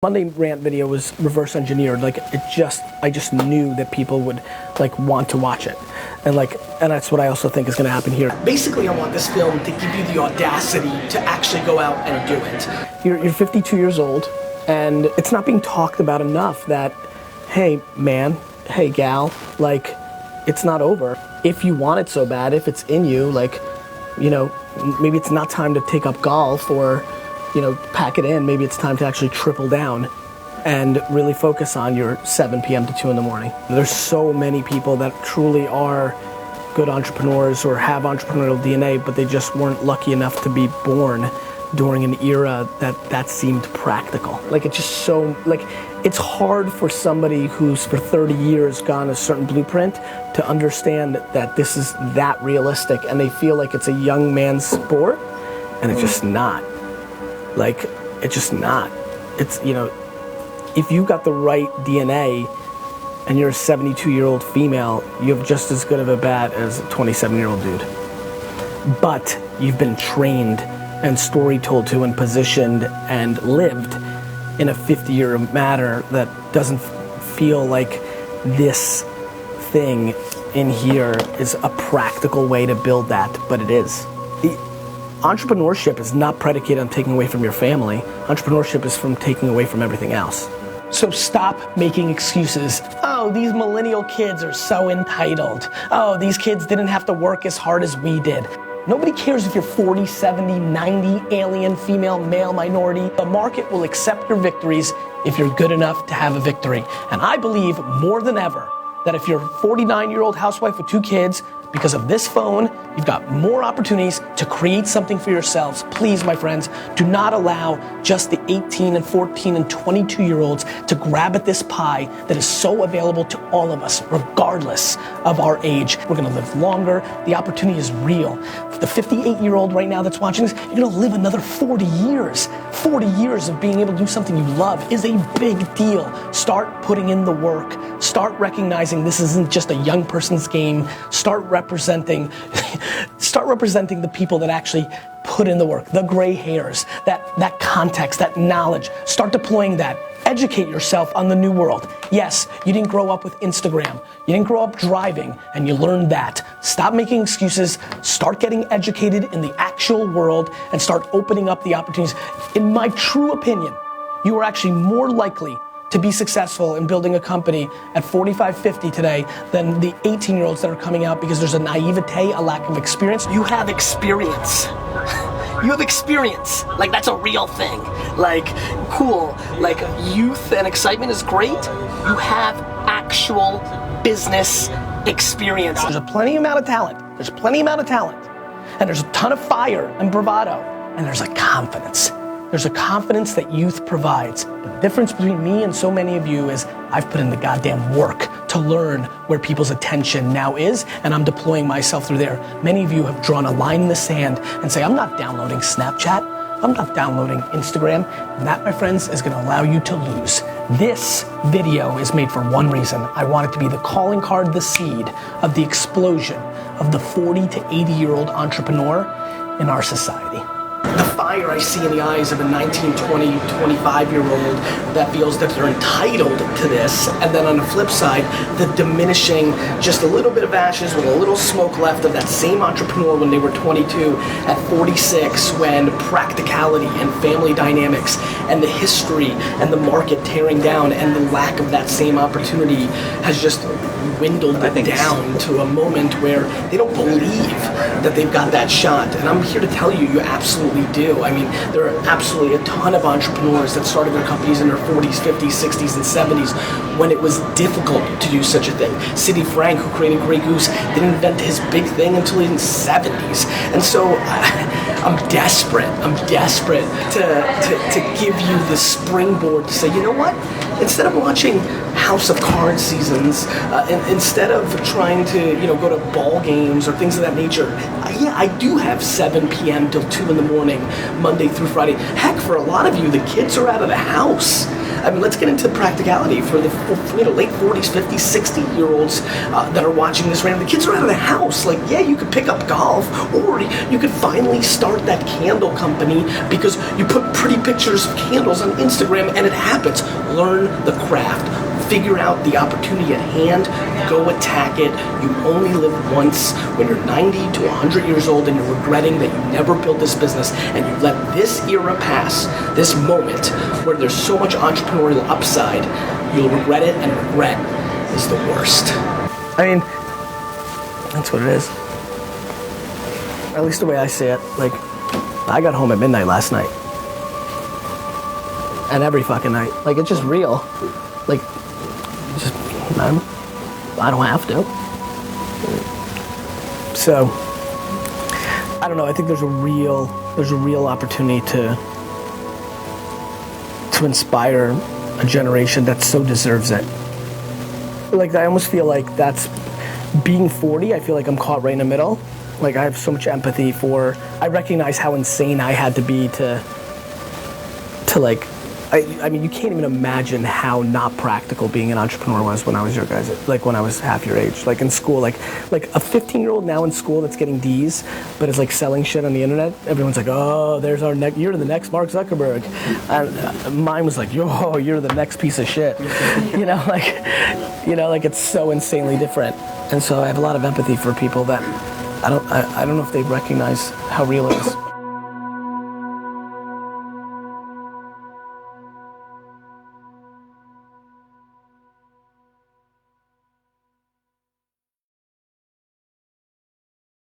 Monday rant video was reverse engineered. I just knew that people would want to watch it. And that's what I also think is gonna happen here. Basically, I want this film to give you the audacity to actually go out and do it. You're 52 years old, and it's not being talked about enough that, hey man, hey gal, it's not over. If you want it so bad, if it's in you, maybe it's not time to take up golf or pack it in. Maybe it's time to actually triple down and really focus on your 7 p.m. to 2 in the morning. There's so many people that truly are good entrepreneurs or have entrepreneurial DNA, but they just weren't lucky enough to be born during an era that seemed practical. It's hard for somebody who's for 30 years gone a certain blueprint to understand that this is that realistic, and they feel like it's a young man's sport, and it's just not. It's just not. It's, if you got the right DNA and you're a 72-year-old female, you have just as good of a bat as a 27-year-old dude. But you've been trained and story told to and positioned and lived in a 50-year manner that doesn't feel like this thing in here is a practical way to build that, but it is. Entrepreneurship is not predicated on taking away from your family. Entrepreneurship is from taking away from everything else. So stop making excuses. Oh, these millennial kids are so entitled. Oh, these kids didn't have to work as hard as we did. Nobody cares if you're 40, 70, 90, alien, female, male, minority. The market will accept your victories if you're good enough to have a victory. And I believe more than ever that if you're a 49-year-old housewife with 2 kids, because of this phone, you've got more opportunities to create something for yourselves. Please, my friends, do not allow just the 18 and 14 and 22-year-olds to grab at this pie that is so available to all of us, regardless of our age. We're gonna live longer. The opportunity is real. For the 58-year-old right now that's watching this, you're gonna live another 40 years. 40 years of being able to do something you love is a big deal. Start putting in the work. Start recognizing this isn't just a young person's game. Start representing the people that actually put in the work, the gray hairs, that context, that knowledge. Start deploying that. Educate yourself on the new world. Yes, you didn't grow up with Instagram. You didn't grow up driving, and you learned that. Stop making excuses. Start getting educated in the actual world and start opening up the opportunities. In my true opinion, you are actually more likely to be successful in building a company at 45, 50 today than the 18-year-olds that are coming out because there's a naivete, a lack of experience. You have experience. You have experience. That's a real thing. Cool. Youth and excitement is great. You have actual business experience. There's a plenty amount of talent. There's plenty amount of talent. And there's a ton of fire and bravado. And there's a confidence. There's a confidence that youth provides. But the difference between me and so many of you is I've put in the goddamn work to learn where people's attention now is, and I'm deploying myself through there. Many of you have drawn a line in the sand and say, I'm not downloading Snapchat, I'm not downloading Instagram, and that, my friends, is gonna allow you to lose. This video is made for one reason. I want it to be the calling card, the seed of the explosion of the 40 to 80-year-old entrepreneur in our society. The fire I see in the eyes of a 19, 20, 25-year-old that feels that they're entitled to this, and then on the flip side, the diminishing, just a little bit of ashes with a little smoke left of that same entrepreneur when they were 22, at 46, when practicality and family dynamics and the history and the market tearing down and the lack of that same opportunity has just dwindled down to a moment where they don't believe that they've got that shot. And I'm here to tell you, you absolutely do. I mean, there are absolutely a ton of entrepreneurs that started their companies in their 40s, 50s, 60s, and 70s when it was difficult to do such a thing. Sidney Frank, who created Grey Goose, didn't invent his big thing until in the 70s. And so I'm desperate to give you the springboard to say, you know what? Instead of watching House of Cards seasons, instead of trying to go to ball games or things of that nature, yeah, I do have 7 p.m. till 2 in the morning, Monday through Friday. Heck, for a lot of you, the kids are out of the house. I mean, let's get into practicality for the late 40s, 50s, 60-year-olds that are watching this right now. The kids are out of the house. Like, yeah, you could pick up golf, or you could finally start that candle company because you put pretty pictures of candles on Instagram and it happens. Learn the craft. Figure out the opportunity at hand, go attack it. You only live once. When you're 90 to 100 years old and you're regretting that you never built this business and you let this era pass, this moment where there's so much entrepreneurial upside, you'll regret it, and regret is the worst. I mean, that's what it is. At least the way I see it. Like, I got home at midnight last night. And every fucking night. Like, it's just real. Like, just, I don't have to. So, I don't know. I think there's a real opportunity to inspire a generation that so deserves it. Like, I almost feel like that's being 40. I feel like I'm caught right in the middle. Like, I have so much empathy for. I recognize how insane I had to be to like. I mean, you can't even imagine how not practical being an entrepreneur was when I was your guys, like when I was half your age, like in school, like a 15-year-old now in school that's getting D's, but is like selling shit on the internet. Everyone's like, oh, there's our next, you're the next Mark Zuckerberg. And mine was like, yo, you're the next piece of shit. Like it's so insanely different. And so I have a lot of empathy for people that I don't know if they recognize how real it is.